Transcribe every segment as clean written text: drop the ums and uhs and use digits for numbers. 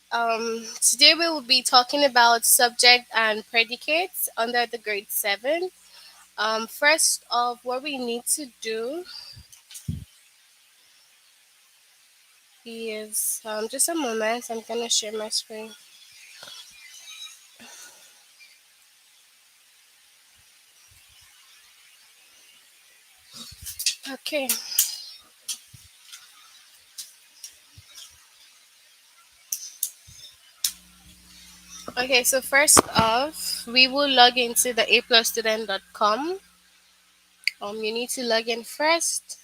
Today we will be talking about subject and predicates under the grade 7. First of what we need to do is just a moment. I'm gonna share my screen. Okay. Okay. So first off, we will log into the aplusstudent.com. You need to log in first.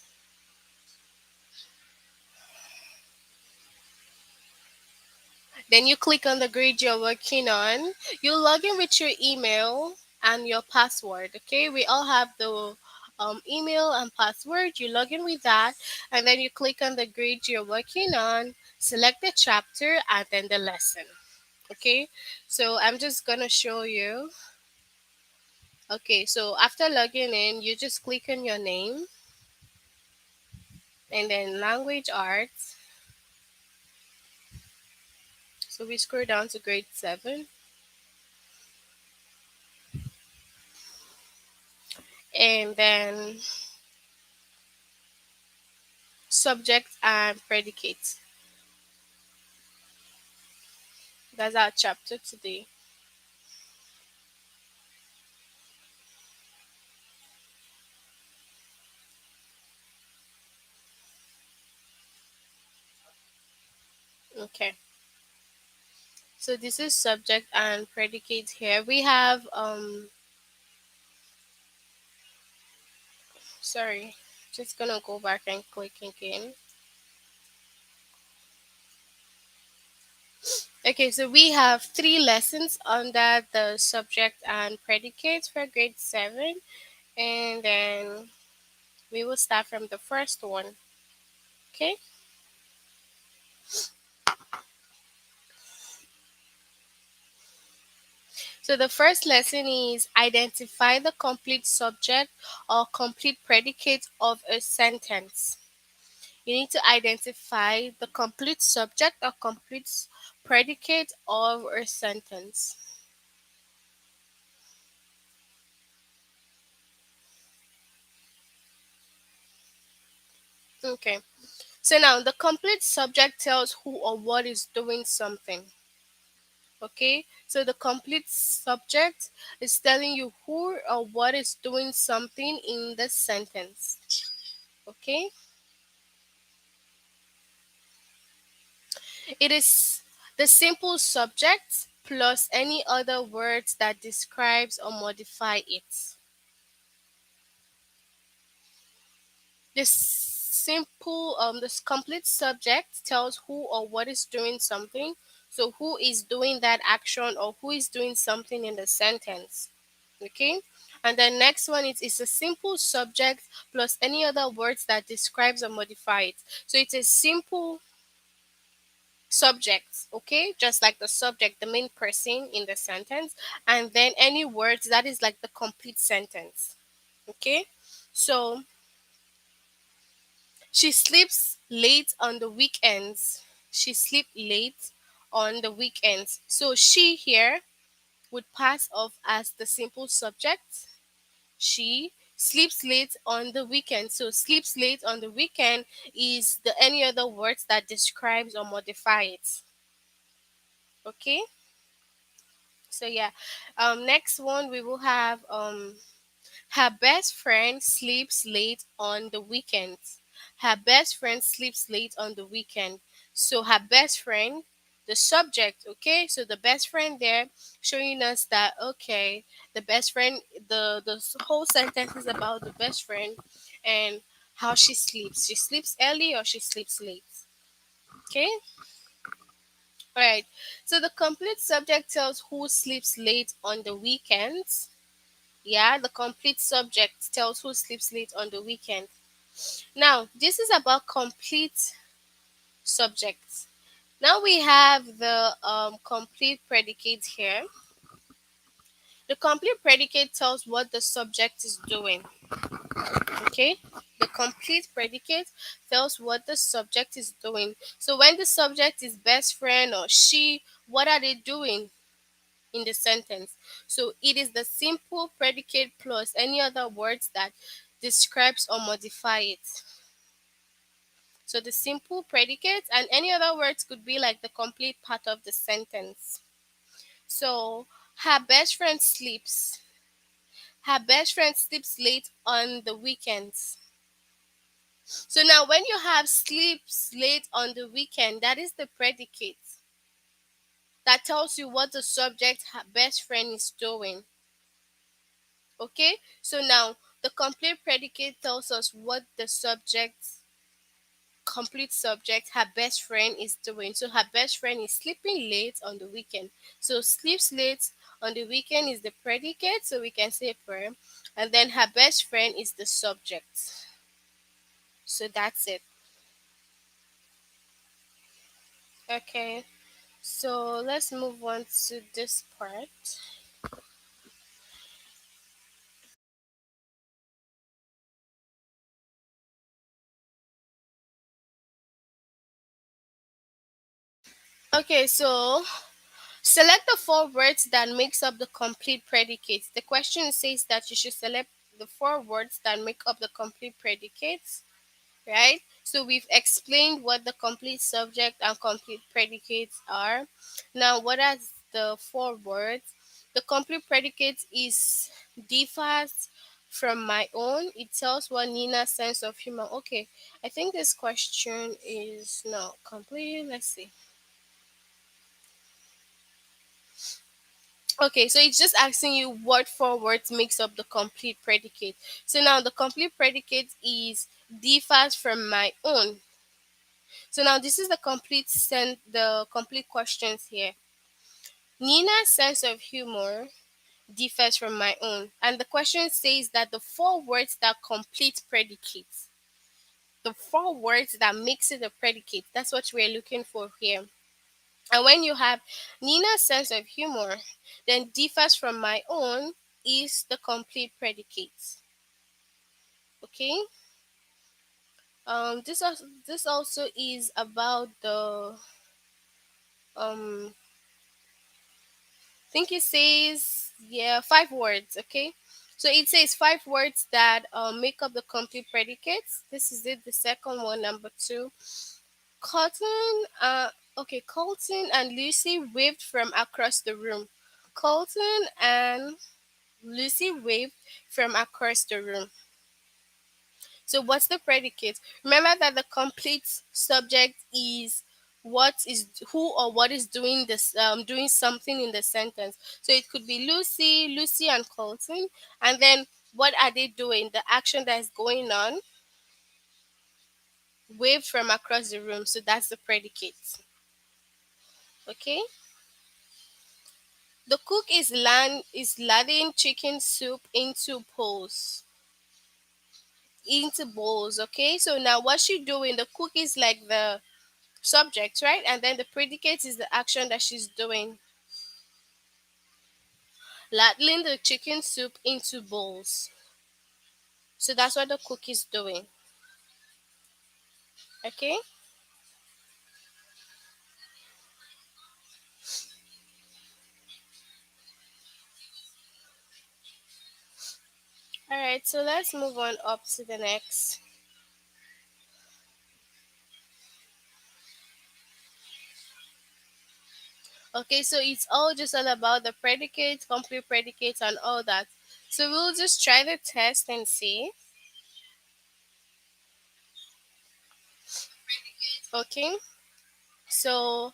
Then you click on the grade you're working on. You log in with your email and your password. Okay, we all have the email and password. You log in with that, and then you click on the grade you're working on. Select the chapter and then the lesson. Okay, so I'm just gonna show you. Okay, so after logging in, you just click on your name and then language arts. So we scroll down to grade 7, and then subject and predicate. That's our chapter today. Okay. So this is subject and predicate here. We have sorry, just gonna go back and click again. Okay, so we have three lessons under the subject and predicate for grade 7, and then we will start from the first one. Okay, so the first lesson is identify the complete subject or complete predicate of a sentence. You need to identify the complete subject or complete predicate of a sentence. Okay. So now the complete subject tells who or what is doing something. Okay. So the complete subject is telling you who or what is doing something in the sentence. Okay. It is the simple subject plus any other words that describes or modify it. This complete subject tells who or what is doing something. So who is doing that action or who is doing something in the sentence. Okay. And the next one is a simple subject plus any other words that describes or modify it. So it's a simple subject, okay, just like the subject, the main person in the sentence, and then any words that is like the complete sentence. Okay. So she sleeps late on the weekends. She sleep late on the weekends. So she here would pass off as the simple subject. She sleeps late on the weekend. So sleeps late on the weekend is the any other words that describes or modify it. Okay? So yeah. Next one we will have her best friend sleeps late on the weekends. Her best friend sleeps late on the weekend. So her best friend, the subject, okay? So the best friend there showing us that okay, the best friend, the whole sentence is about the best friend and how she sleeps. She sleeps early or she sleeps late. Okay? All right. So the complete subject tells who sleeps late on the weekends. Yeah, the complete subject tells who sleeps late on the weekend. Now, this is about complete subjects. Now we have the complete predicate here. The complete predicate tells what the subject is doing. Okay? The complete predicate tells what the subject is doing. So when the subject is best friend or she, what are they doing in the sentence? So it is the simple predicate plus any other words that describes or modify it. So the simple predicate and any other words could be like the complete part of the sentence. So her best friend sleeps. Her best friend sleeps late on the weekends. So now when you have sleeps late on the weekend, that is the predicate. That tells you what the subject her best friend is doing. Okay? So now the complete predicate tells us what the subject complete subject her best friend is doing. So her best friend is sleeping late on the weekend. So sleeps late on the weekend is the predicate, so we can say per, and then her best friend is the subject. So that's it. Okay. So let's move on to this part. Okay, so select the four words that makes up the complete predicate. The question says that you should select the four words that make up the complete predicates, right? So we've explained what the complete subject and complete predicates are. Now, what are the four words? The complete predicate is differs from my own. It tells what Nina's sense of humor. Okay, I think this question is not complete. Let's see. Okay, so it's just asking you what four words makes up the complete predicate. So now the complete predicate is differs from my own. So now this is the complete questions here. Nina's sense of humor differs from my own. And the question says that the four words that complete predicates, the four words that makes it a predicate, that's what we're looking for here. And when you have Nina's sense of humor, then differs from my own is the complete predicate. Okay? This also is about the think it says, yeah, five words. Okay, so it says five words that make up the complete predicates. This is it, the second one, number two. Colton okay, Colton and Lucy waved from across the room. Colton and Lucy waved from across the room. So what's the predicate? Remember that the complete subject is what is who or what is doing this doing something in the sentence. So it could be Lucy and Colton, and then what are they doing? The action that is going on, waved from across the room. So that's the predicate. Okay. The cook is lading chicken soup into bowls. Okay. So now what's she doing? The cook is like the subject, right? And then the predicate is the action that she's doing. Ladling the chicken soup into bowls. So that's what the cook is doing. Okay? Alright, so let's move on up to the next. Okay, so it's all about the predicate, complete predicate, and all that. So we'll just try the test and see. Okay, so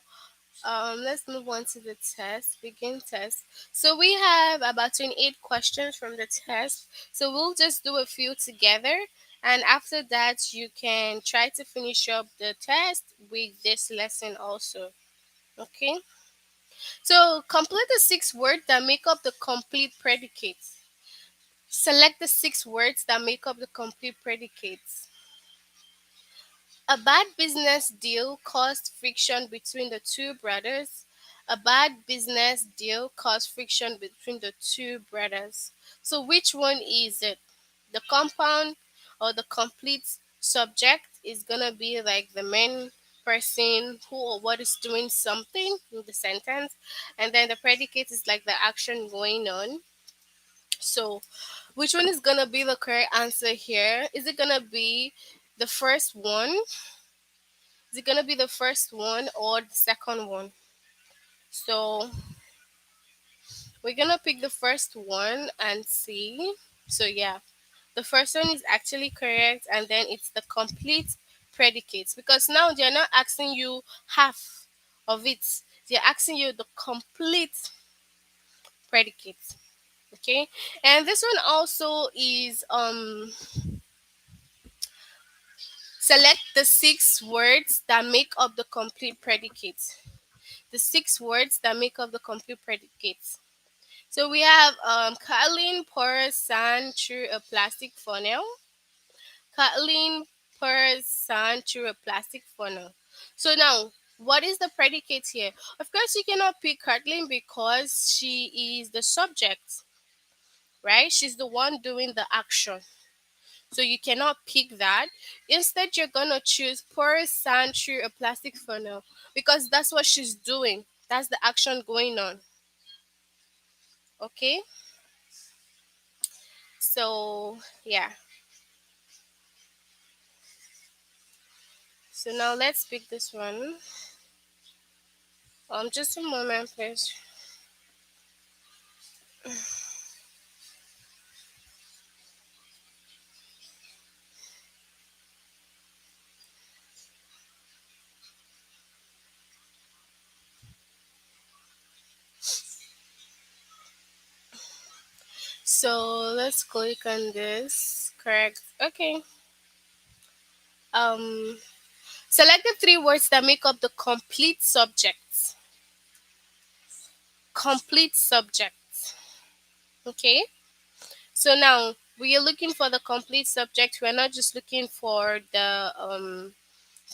let's move on to the test, begin test. So we have about 28 questions from the test. So we'll just do a few together. And after that, you can try to finish up the test with this lesson also. Okay. So complete the six words that make up the complete predicates. Select the six words that make up the complete predicates. A bad business deal caused friction between the two brothers. A bad business deal caused friction between the two brothers. So which one is it? The compound or the complete subject is gonna be like the main person who or what is doing something in the sentence, and then the predicate is like the action going on. So which one is gonna be the correct answer here? Is it gonna be the first one? Is it gonna be the first one or the second one? So we're gonna pick the first one and see. So yeah, the first one is actually correct, and then it's the complete predicates, because now they're not asking you half of it, they're asking you the complete predicate. Okay, and this one also is select the six words that make up the complete predicate. The six words that make up the complete predicate. So we have Kathleen pours sand through a plastic funnel. Kathleen pours sand through a plastic funnel. So now, what is the predicate here? Of course, you cannot pick Kathleen because she is the subject, right? She's the one doing the action. So you cannot pick that. Instead, you're gonna choose pour sand through a plastic funnel because that's what she's doing. That's the action going on. Okay. So yeah. So now let's pick this one. Just a moment, please. So let's click on this. Correct. Okay. Um, select the three words that make up the complete subject. Complete subject. Okay. So now we are looking for the complete subject. We're not just looking for the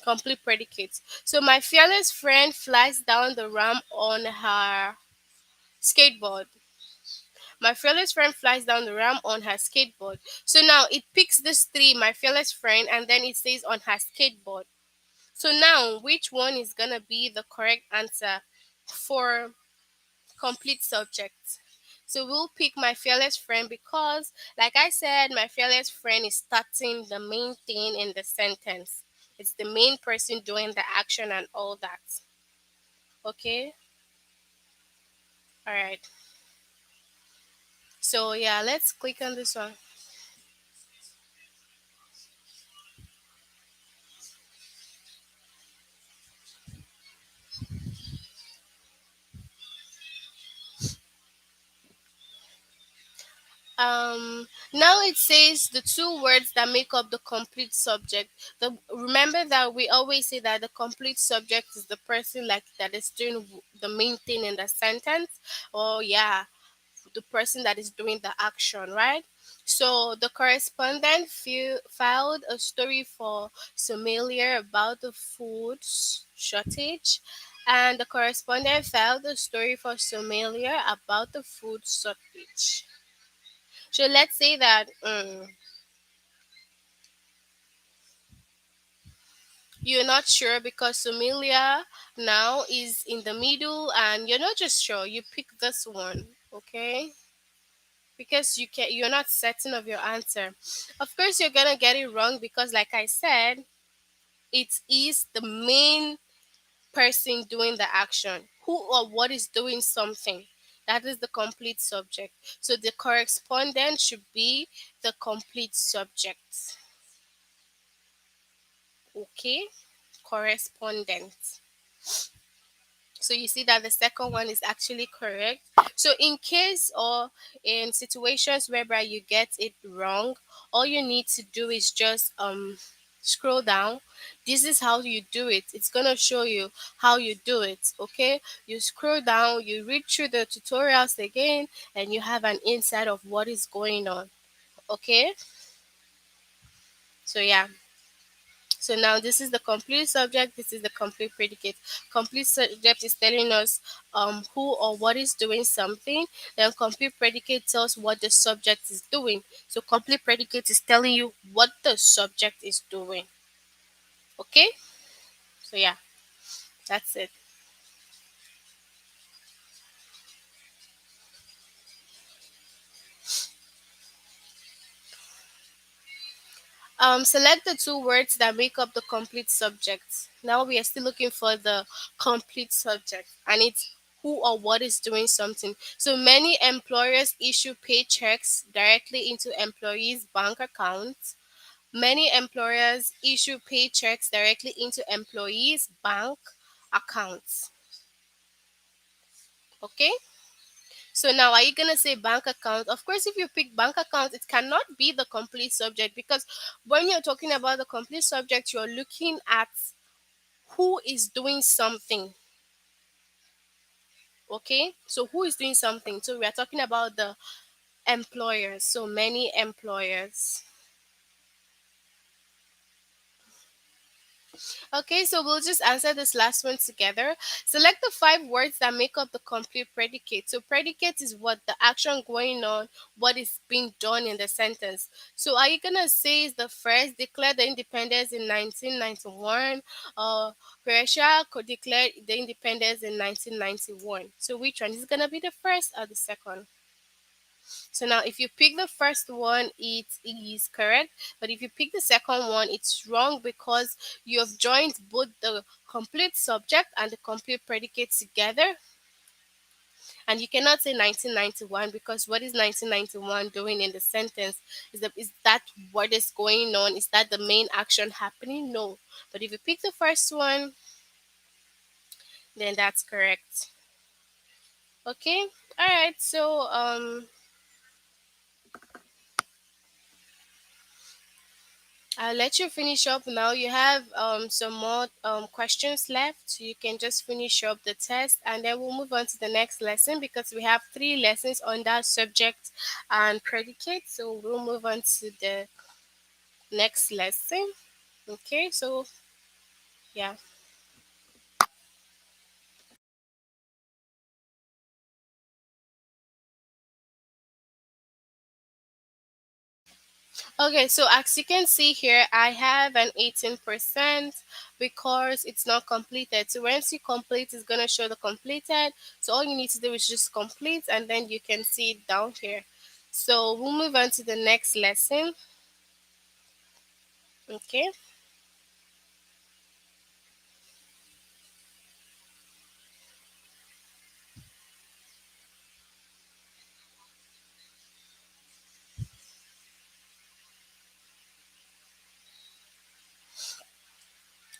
complete predicates. So my fearless friend flies down the ramp on her skateboard. My fearless friend flies down the ramp on her skateboard. So now it picks this three, my fearless friend, and then it says on her skateboard. So now which one is gonna be the correct answer for complete subject? So we'll pick my fearless friend because, like I said, my fearless friend is starting the main thing in the sentence. It's the main person doing the action and all that. Okay? All right. So yeah, let's click on this one. Now it says the two words that make up the complete subject. Remember that we always say that the complete subject is the person like that is doing the main thing in the sentence. Oh yeah, the person that is doing the action, right? So the correspondent filed a story for Somalia about the food shortage, and the correspondent filed a story for Somalia about the food shortage. So let's say that you're not sure because Somalia now is in the middle, and you're not just sure. You pick this one, okay? Because you're not certain of your answer. Of course you're gonna get it wrong because like I said, it is the main person doing the action, who or what is doing something. That is the complete subject, so the correspondent should be the complete subject. Okay, correspondent. So you see that the second one is actually correct. So in case or in situations whereby you get it wrong, all you need to do is just scroll down. This is how you do it. It's gonna show you how you do it. Okay, you scroll down, you read through the tutorials again, and you have an insight of what is going on. Okay, so yeah. So now this is the complete subject, this is the complete predicate. Complete subject is telling us who or what is doing something. Then complete predicate tells what the subject is doing. So complete predicate is telling you what the subject is doing. Okay? So yeah, that's it. Select the two words that make up the complete subject. Now we are still looking for the complete subject, and it's who or what is doing something. So many employers issue paychecks directly into employees' bank accounts. Many employers issue paychecks directly into employees' bank accounts. Okay? So now are you gonna say bank account? Of course, if you pick bank account, it cannot be the complete subject because when you're talking about the complete subject, you're looking at who is doing something. Okay, so who is doing something? So we are talking about the employers. So many employers. Okay, so we'll just answer this last one together. Select the five words that make up the complete predicate. So predicate is what the action going on, what is being done in the sentence. So are you gonna say is the first declared the independence in 1991, or Croatia could declare the independence in 1991? So which one is gonna be the first or the second? So now if you pick the first one, it is correct. But if you pick the second one, it's wrong because you have joined both the complete subject and the complete predicate together. And you cannot say 1991 because what is 1991 doing in the sentence? Is that what is going on? Is that the main action happening? No. But if you pick the first one, then that's correct. Okay. All right. So I'll let you finish up now. You have some more questions left. So you can just finish up the test and then we'll move on to the next lesson because we have three lessons on that subject and predicate. So we'll move on to the next lesson. Okay, so yeah. Okay, so as you can see here, I have an 18% because it's not completed. So once you complete, it's going to show the completed. So all you need to do is just complete and then you can see it down here. So we'll move on to the next lesson. Okay.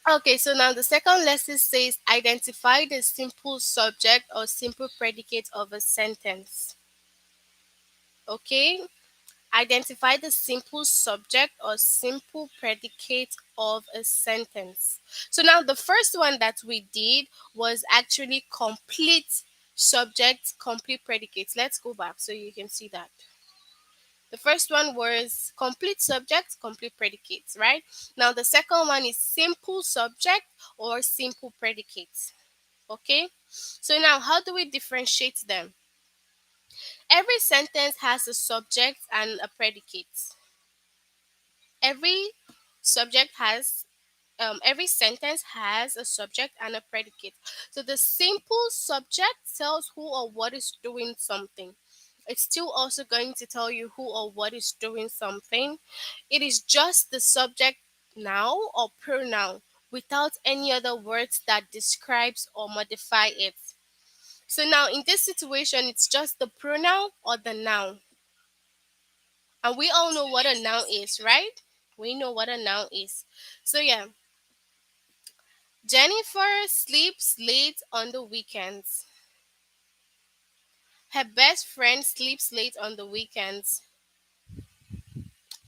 Okay, so now the second lesson says identify the simple subject or simple predicate of a sentence. Okay, identify the simple subject or simple predicate of a sentence. So now the first one that we did was actually complete subject, complete predicates. Let's go back so you can see that. The first one was complete subject, complete predicates, right? Now the second one is simple subject or simple predicates. Okay? So now how do we differentiate them? Every sentence has a subject and a predicate. Every subject has every sentence has a subject and a predicate. So the simple subject tells who or what is doing something. It's still also going to tell you who or what is doing something. It is just the subject now or pronoun without any other words that describes or modify it. So now in this situation, it's just the pronoun or the noun. And we all know what a noun is, right? We know what a noun is. So yeah, Jennifer sleeps late on the weekends. Her best friend sleeps late on the weekends.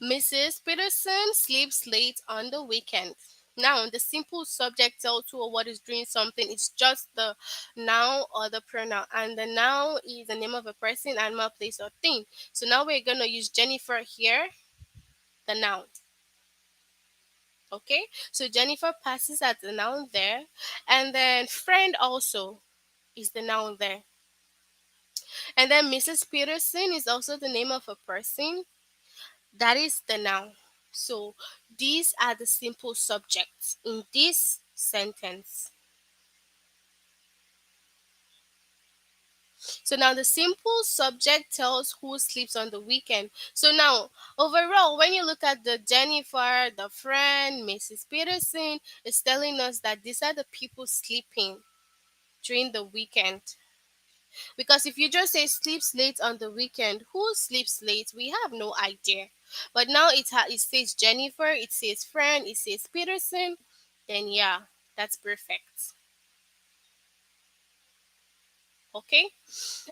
Mrs. Peterson sleeps late on the weekend. Now, the simple subject tells who or what is doing something. It's just the noun or the pronoun. And the noun is the name of a person, animal, place, or thing. So now we're going to use Jennifer here, the noun. Okay, so Jennifer passes as the noun there, and then friend also is the noun there. And then Mrs. Peterson is also the name of a person. That is the noun. So these are the simple subjects in this sentence. So now the simple subject tells who sleeps on the weekend. So now overall, when you look at the Jennifer, the friend, Mrs. Peterson, it's telling us that these are the people sleeping during the weekend. Because if you just say sleeps late on the weekend, who sleeps late? We have no idea. But now it says Jennifer, it says friend, it says Peterson. Then yeah, that's perfect. Okay.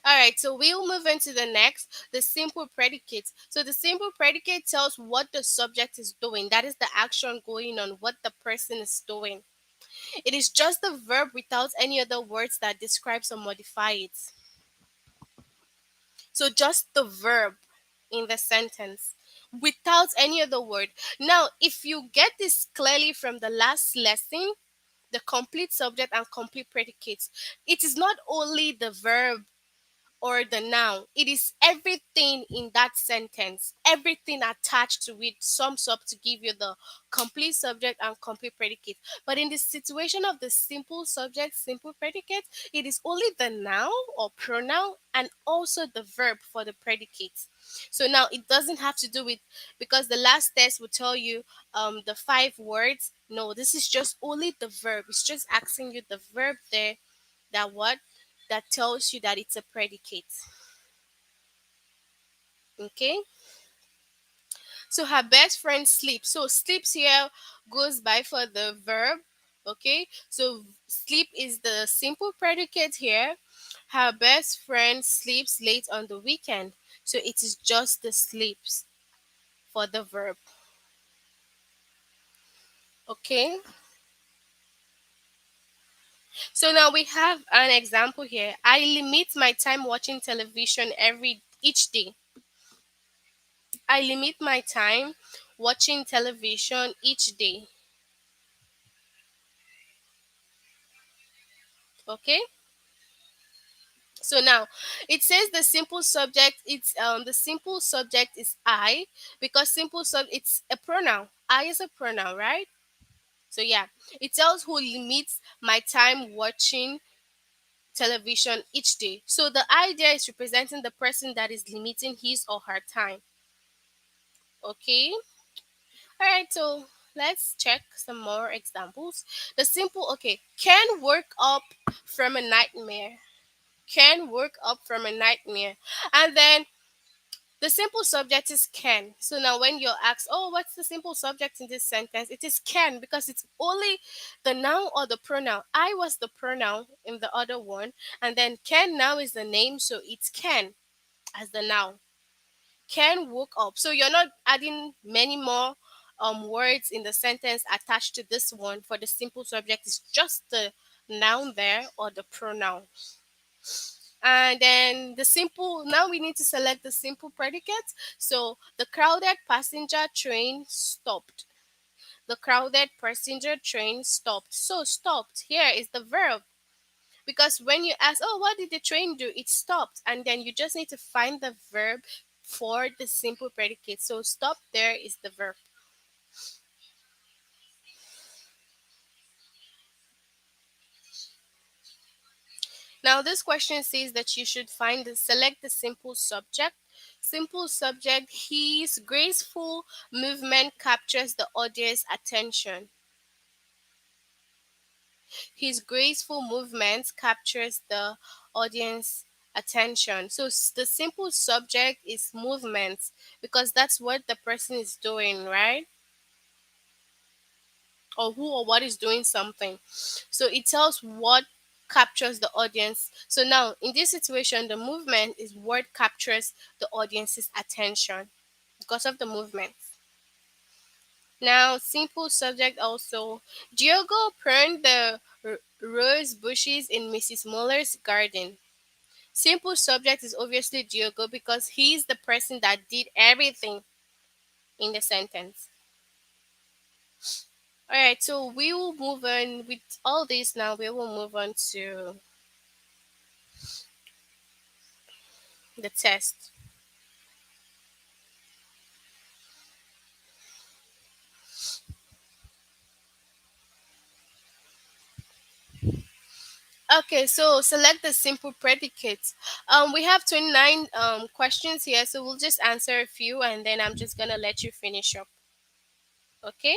All right. So we'll move into the next, the simple predicate. So the simple predicate tells what the subject is doing. That is the action going on, what the person is doing. It is just the verb without any other words that describes or modify it. So just the verb in the sentence without any other word. Now, if you get this clearly from the last lesson, the complete subject and complete predicates, it is not only the verb or the noun. It is everything in that sentence. Everything attached to it sums up to give you the complete subject and complete predicate. But in the situation of the simple subject, simple predicate, it is only the noun or pronoun and also the verb for the predicate. So now it doesn't have to do with, because the last test will tell you the 5 words. No, this is just only the verb. It's just asking you the verb there, that what, that tells you that it's a predicate. Okay, so her best friend sleeps. So sleeps here goes by for the verb. Okay, so sleep is the simple predicate here. Her best friend sleeps late on the weekend. So it is just the sleeps for the verb. Okay, so now we have an example here. I limit my time watching television every each day. I limit my time watching television each day. Okay? So now it says the simple subject, the simple subject is I, because it's a pronoun. I is a pronoun, right? So yeah, it tells who limits my time watching television each day. So the idea is representing the person that is limiting his or her time. Okay? All right, so let's check some more examples. The simple, okay, can work up from a nightmare. Can work up from a nightmare. And then the simple subject is can. So now when you're asked, oh, what's the simple subject in this sentence? It is can, because it's only the noun or the pronoun. I was the pronoun in the other one. And then can now is the name. So it's can as the noun. Can woke up. So you're not adding many more words in the sentence attached to this one. For the simple subject, it's just the noun there or the pronoun. And then the simple, now we need to select the simple predicate. So the crowded passenger train stopped. The crowded passenger train stopped. So stopped here is the verb. Because when you ask, oh, what did the train do? It stopped. And then you just need to find the verb for the simple predicate. So stop there is the verb. Now this question says that you should select the simple subject. Simple subject, his graceful movement captures the audience attention. His graceful movement captures the audience attention. So the simple subject is movement, because that's what the person is doing, right? Or who or what is doing something. So it tells what captures the audience. So now in this situation, the movement is what captures the audience's attention because of the movement. Now, simple subject also. Diogo pruned the rose bushes in Mrs. Muller's garden. Simple subject is obviously Diogo, because he's the person that did everything in the sentence. All right, so we will move on with all this now. We will move on to the test. Okay, so select the simple predicates. We have 29 questions here, so we'll just answer a few and then I'm just gonna let you finish up. Okay,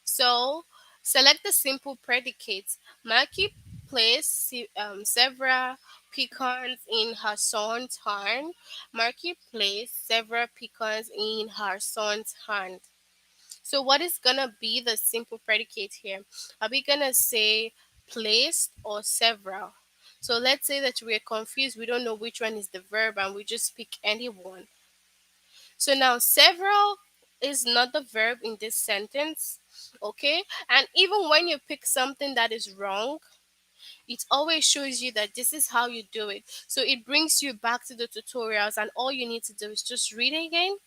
so select the simple predicates. Maki placed several pecans in her son's hand. Marky placed several pecans in her son's hand. So what is gonna be the simple predicate here? Are we gonna say placed or several? So let's say that we're confused, we don't know which one is the verb and we just pick any one. So now several is not the verb in this sentence, okay? And even when you pick something that is wrong, it always shows you that this is how you do it. So it brings you back to the tutorials and all you need to do is just read it again.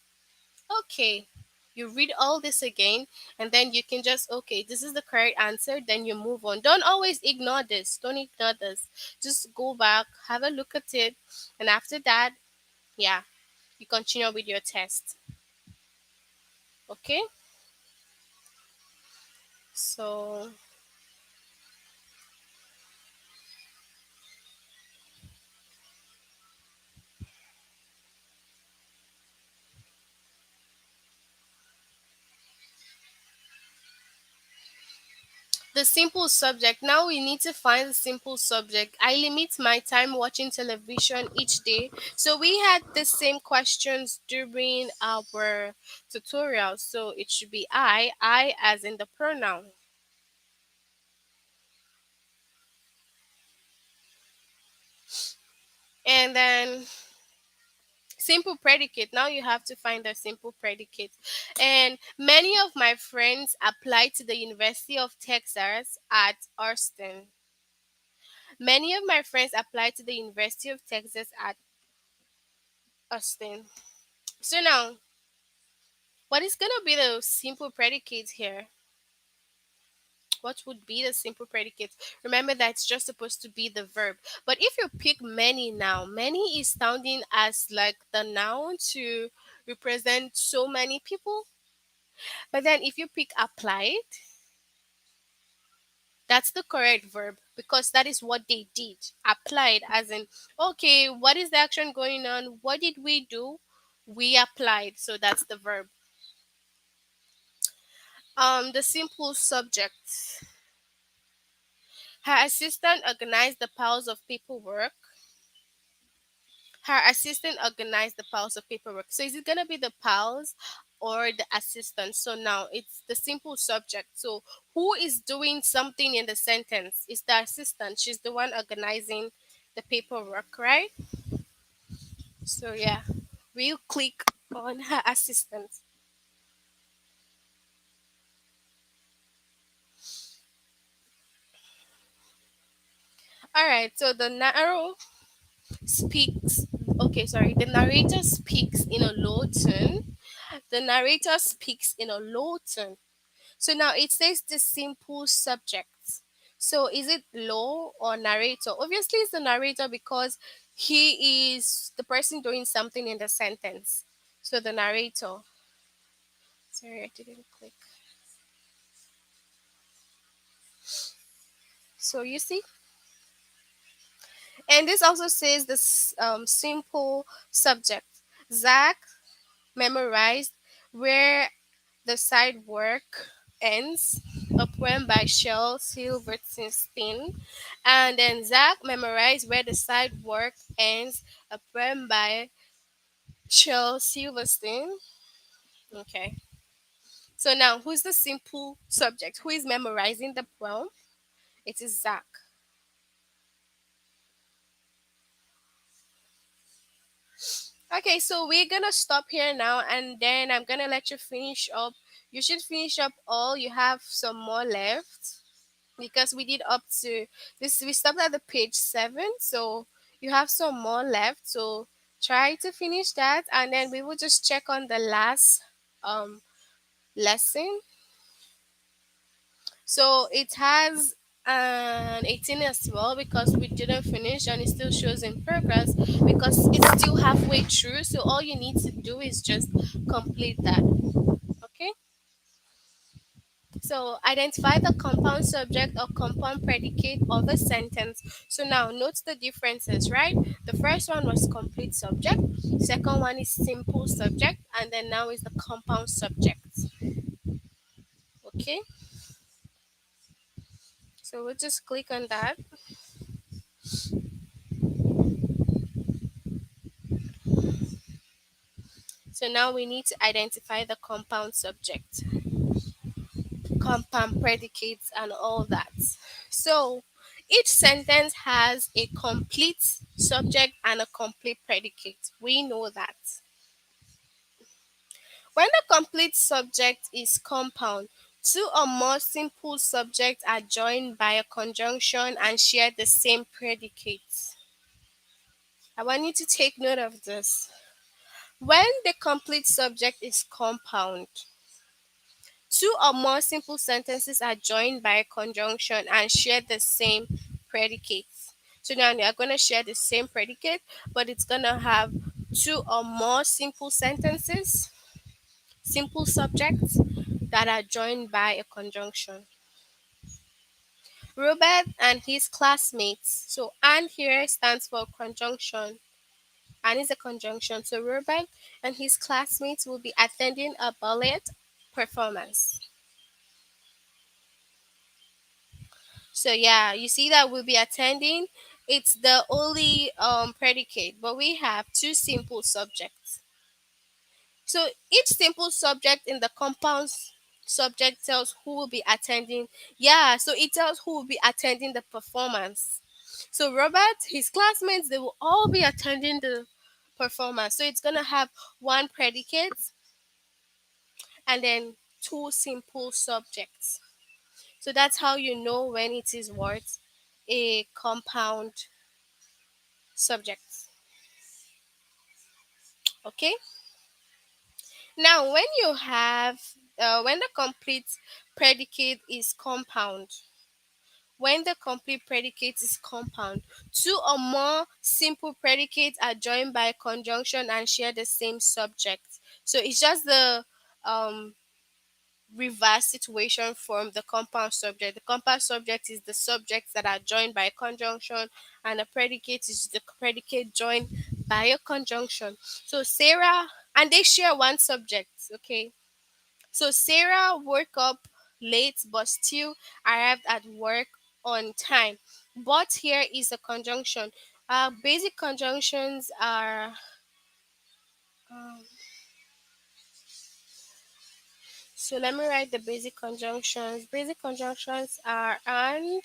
Okay. You read all this again and then you can just, okay, this is the correct answer, then you move on. Don't always ignore this. Don't ignore this. Just go back, have a look at it, and after that, yeah, you continue with your test. Okay? So the simple subject. Now we need to find the simple subject. I limit my time watching television each day. So we had the same questions during our tutorial. So it should be I as in the pronoun. And then simple predicate. Now you have to find a simple predicate. And many of my friends applied to the University of Texas at Austin. Many of my friends applied to the University of Texas at Austin. So now, what is going to be the simple predicate here? What would be the simple predicate? Remember that it's just supposed to be the verb. But if you pick many now, many is sounding as like the noun to represent so many people. But then if you pick applied, that's the correct verb because that is what they did. Applied as in, okay, what is the action going on? What did we do? We applied. So that's the verb. The simple subject. Her assistant organized the piles of paperwork. Her assistant organized the piles of paperwork. So is it gonna be the piles or the assistant? So now it's the simple subject. So who is doing something in the sentence? It's the assistant. She's the one organizing the paperwork, right? So yeah, we'll click on her assistant. All right. So the narrow speaks. Okay, sorry. The narrator speaks in a low tone. The narrator speaks in a low tone. So now it says the simple subject. So is it low or narrator? Obviously, it's the narrator because he is the person doing something in the sentence. So the narrator. Sorry, I didn't click. So you see, and this also says this simple subject. Zach memorized where the side work ends, a poem by Shel Silverstein. And then Zach memorized where the side work ends, a poem by Shel Silverstein. Okay. So now, who's the simple subject? Who is memorizing the poem? It is Zach. Okay, so we're gonna stop here now and then I'm gonna let you finish up. You should finish up all. You have some more left because we did up to this. We stopped at the page 7, so you have some more left. So try to finish that and then we will just check on the last lesson. So it has an 18 as well because we didn't finish and it still shows in progress because it's still halfway through. So all you need to do is just complete that. Okay. So identify the compound subject or compound predicate of a sentence. So now note the differences, right? The first one was complete subject, second one is simple subject, and then now is the compound subject. Okay, so we'll just click on that. So now we need to identify the compound subject, compound predicates, and all that. So each sentence has a complete subject and a complete predicate. We know that. When the complete subject is compound, two or more simple subjects are joined by a conjunction and share the same predicate. I want you to take note of this. When the complete subject is compound, two or more simple sentences are joined by a conjunction and share the same predicate. So now they are going to share the same predicate, but it's going to have two or more simple subjects that are joined by a conjunction. Robert and his classmates. So and here stands for conjunction and is a conjunction. So Robert and his classmates will be attending a ballet performance. So yeah, you see that we'll be attending. It's the only predicate, but we have two simple subjects. So each simple subject in the compound subject tells who will be attending. Yeah, so it tells who will be attending the performance. So Robert, his classmates, they will all be attending the performance. So it's gonna have one predicate and then two simple subjects. So that's how you know when it is what a compound subject. Okay. Now, when the complete predicate is compound, when the complete predicate is compound, two or more simple predicates are joined by conjunction and share the same subject. So it's just the um, reverse situation from the compound subject. The compound subject is the subjects that are joined by a conjunction, and the predicate is the predicate joined by a conjunction. So Sarah, and they share one subject, okay? So Sarah woke up late but still arrived at work on time. But here is a conjunction. Basic conjunctions are. Um, so let me write the basic conjunctions. Basic conjunctions are and,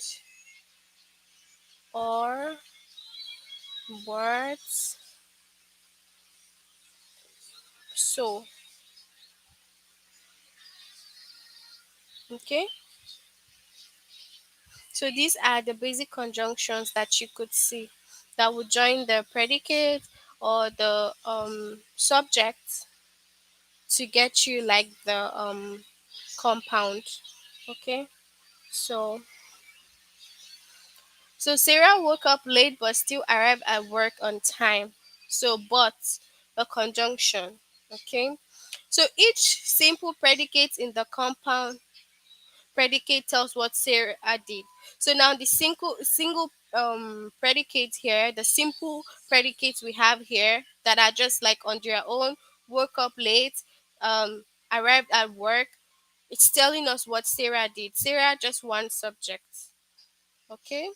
or, but, so. Okay. So these are the basic conjunctions that you could see that would join the predicate or the subject to get you like the compound. Okay. So Sarah woke up late but still arrived at work on time. So but a conjunction. Okay. So each simple predicate in the compound predicate tells what Sarah did. So now the single predicate here, the simple predicates we have here that are just like on their own, woke up late, arrived at work. It's telling us what Sarah did. Sarah just one subject. Okay.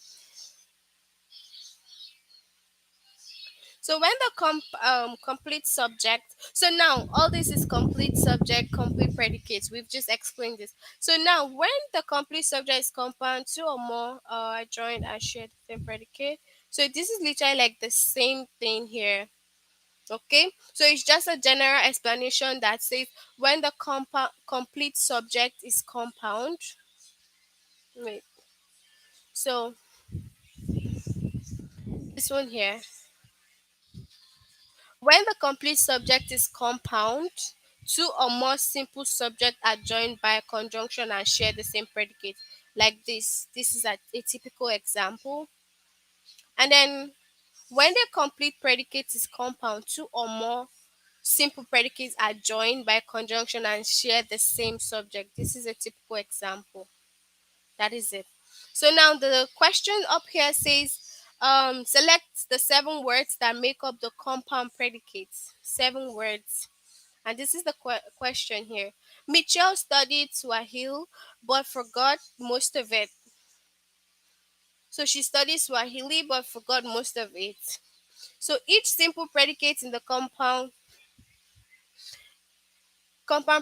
So when the complete subject, so now all this is complete subject, complete predicates. We've just explained this. So now when the complete subject is compound, two or more are joined and share the same predicate. So this is literally like the same thing here. Okay, so it's just a general explanation that says when the complete subject is compound. Wait, so this one here. When the complete subject is compound, two or more simple subjects are joined by a conjunction and share the same predicate. like this. This is a typical example. And then when the complete predicate is compound, two or more simple predicates are joined by conjunction and share the same subject. This is a typical example. That is it. So now the question up here says, select the 7 words that make up the compound predicates. 7 words. And this is the question here. Mitchell studied Swahili but forgot most of it. So she studied Swahili but forgot most of it. So each simple predicate in the compound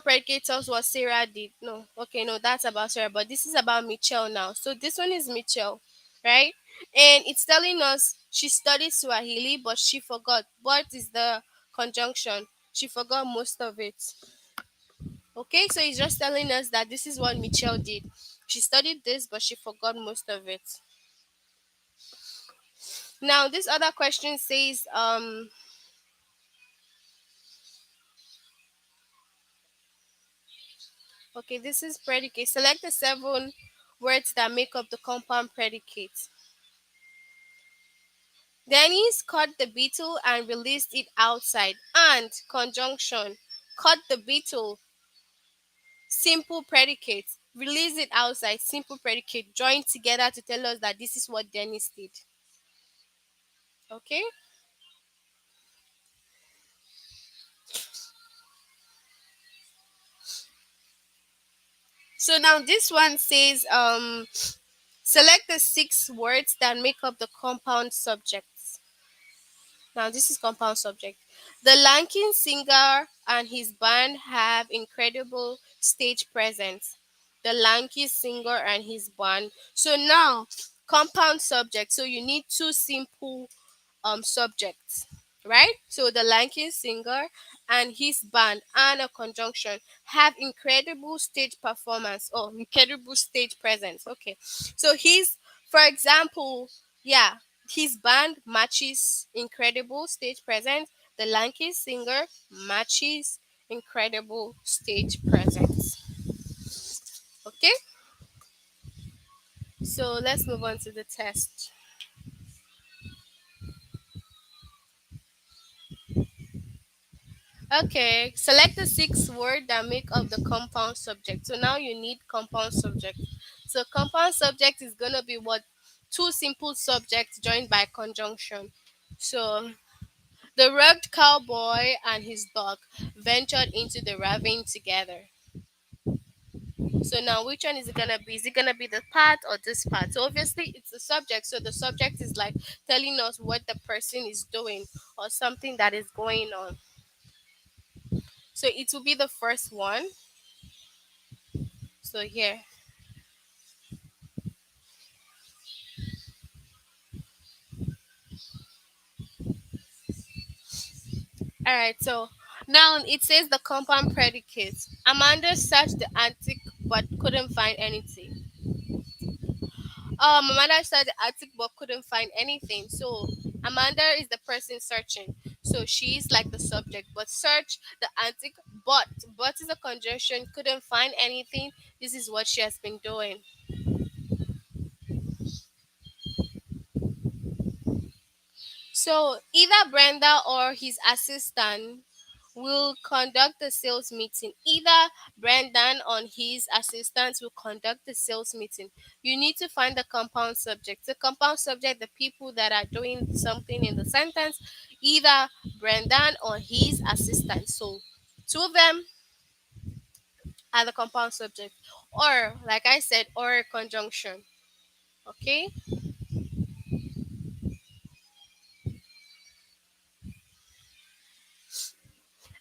predicate tells what Sarah did. No, okay, no, that's about Sarah, but this is about Michelle now. So this one is Michelle, right? And it's telling us she studied Swahili, but she forgot. What is the conjunction? She forgot most of it. Okay, so it's just telling us that this is what Michelle did. She studied this, but she forgot most of it. Now, this other question says, okay, this is predicate. Select the 7 words that make up the compound predicate. Dennis caught the beetle and released it outside. And conjunction. Caught the beetle. Simple predicate. Release it outside. Simple predicate. Join together to tell us that this is what Dennis did. Okay. So now this one says, select the 6 words that make up the compound subjects. Now, this is compound subject. The Lankin singer and his band have incredible stage presence. The Lanky singer and his band. So now, compound subject. So you need 2 simple subjects, right? So the Lanky singer and his band and a conjunction have incredible stage performance or incredible stage presence. Okay, so his, for example, yeah, his band matches incredible stage presence. The Lanky singer matches incredible stage presence. Okay, so let's move on to the test. Okay, select the 6 word that make up the compound subject. So now you need compound subject. So compound subject is gonna be what? 2 simple subjects joined by conjunction. So the rugged cowboy and his dog ventured into the ravine together. So now which one is it gonna be? Is it gonna be the part or this part? So obviously it's the subject. So the subject is like telling us what the person is doing or something that is going on. So it will be the first one. So here. All right. So now it says the compound predicates. Amanda searched the attic but couldn't find anything. Amanda searched the attic but couldn't find anything. So Amanda is the person searching. So she's like the subject. But search the attic, but is a conjunction. Couldn't find anything. This is what she has been doing. So either Brenda or his assistant will conduct the sales meeting. Either Brendan or his assistants will conduct the sales meeting. You need to find the compound subject. The compound subject, the people that are doing something in the sentence, either Brendan or his assistant. So 2 of them are the compound subject. Or, like I said, or a conjunction. Okay?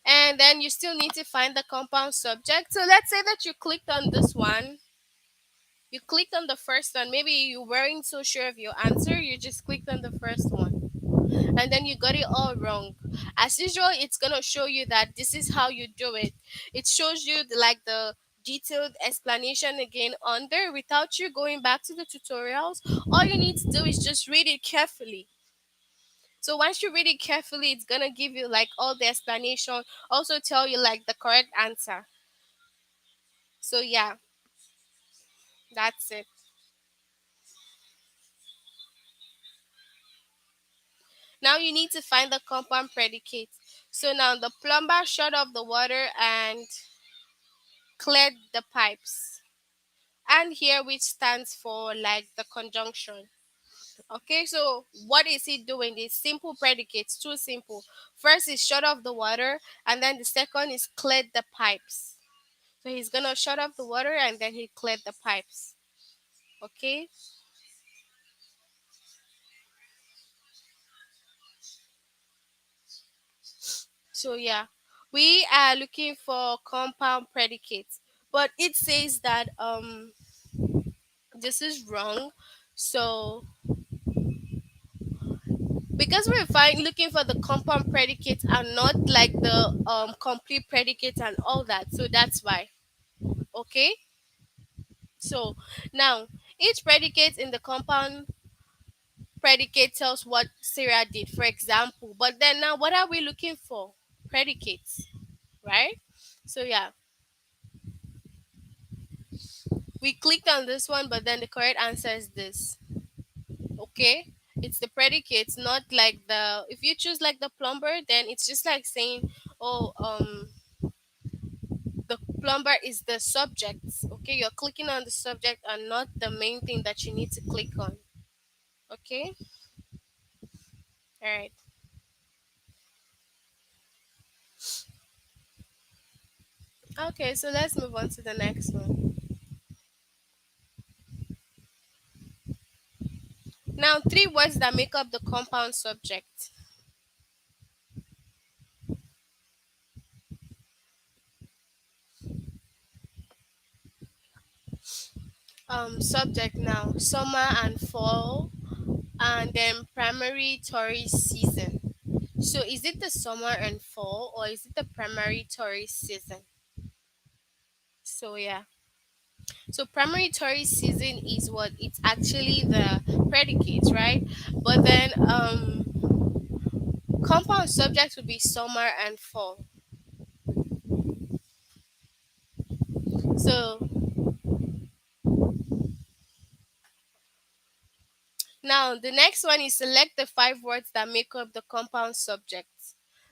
And then you still need to find the compound subject. So let's say that you clicked on this one. You clicked on the first one. Maybe you weren't so sure of your answer. You just clicked on the first one. And then you got it all wrong. As usual, it's going to show you that this is how you do it. It shows you the detailed explanation again under without you going back to the tutorials. All you need to do is just read it carefully. So once you read it carefully, it's gonna give you like all the explanation, also tell you like the correct answer. So yeah, that's it. Now you need to find the compound predicate. So now the plumber shut off the water and cleared the pipes. And here which stands for like the conjunction. Okay, so what is he doing? These simple predicates, too simple. First is shut off the water, and then the second is cleared the pipes. So he's gonna shut off the water and then he cleared the pipes. Okay, so yeah, we are looking for compound predicates, but it says that this is wrong. So because we're looking for the compound predicates and not like the complete predicates and all that, so that's why. Okay, so now each predicate in the compound predicate tells what Sarah did, for example. But then now what are we looking for? Predicates, right? So yeah, we clicked on this one, but then the correct answer is this. Okay, it's the predicates, not like the, if you choose like the plumber, then it's just like saying, oh, the plumber is the subject. Okay, you're clicking on the subject and not the main thing that you need to click on. Okay, all right. Okay, so let's move on to the next one. Now, three words that make up the compound subject. Subject now, summer and fall, and then primary tourist season. So, is it the summer and fall, or is it the primary tourist season? So, yeah. So, primary tourist season is what? It's actually the predicates, right? But then, compound subject would be summer and fall. So, now, the next one is select the five words that make up the compound subject.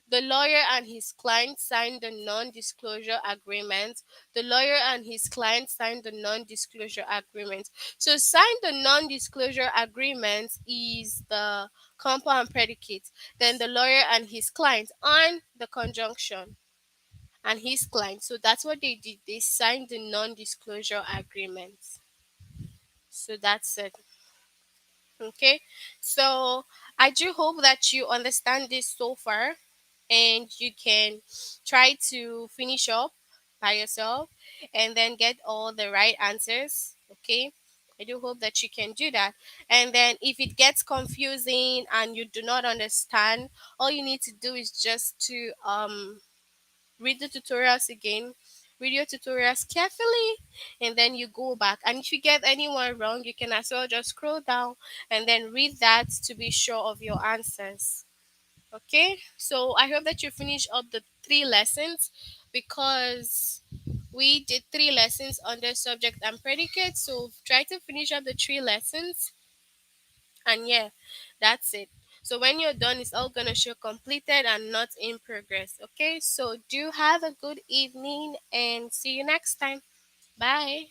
The lawyer and his client signed the non disclosure agreement. The lawyer and his client signed the non disclosure agreement. So, sign the non disclosure agreement is the compound predicate. Then the lawyer and his client on the conjunction and his client. So, that's what they did. They signed the non disclosure agreement. So, that's it. Okay, so I do hope that you understand this so far and you can try to finish up by yourself and then get all the right answers. Okay, I do hope that you can do that. And then if it gets confusing and you do not understand, all you need to do is just to read the tutorials again, read your tutorials carefully, and then you go back. And if you get anyone wrong, you can as well just scroll down and then read that to be sure of your answers. Okay, so I hope that you finish up the three lessons because we did three lessons under subject and predicate. So try to finish up the three lessons, and yeah, that's it. So when you're done, it's all gonna show completed and not in progress. Okay, so do have a good evening and see you next time. Bye.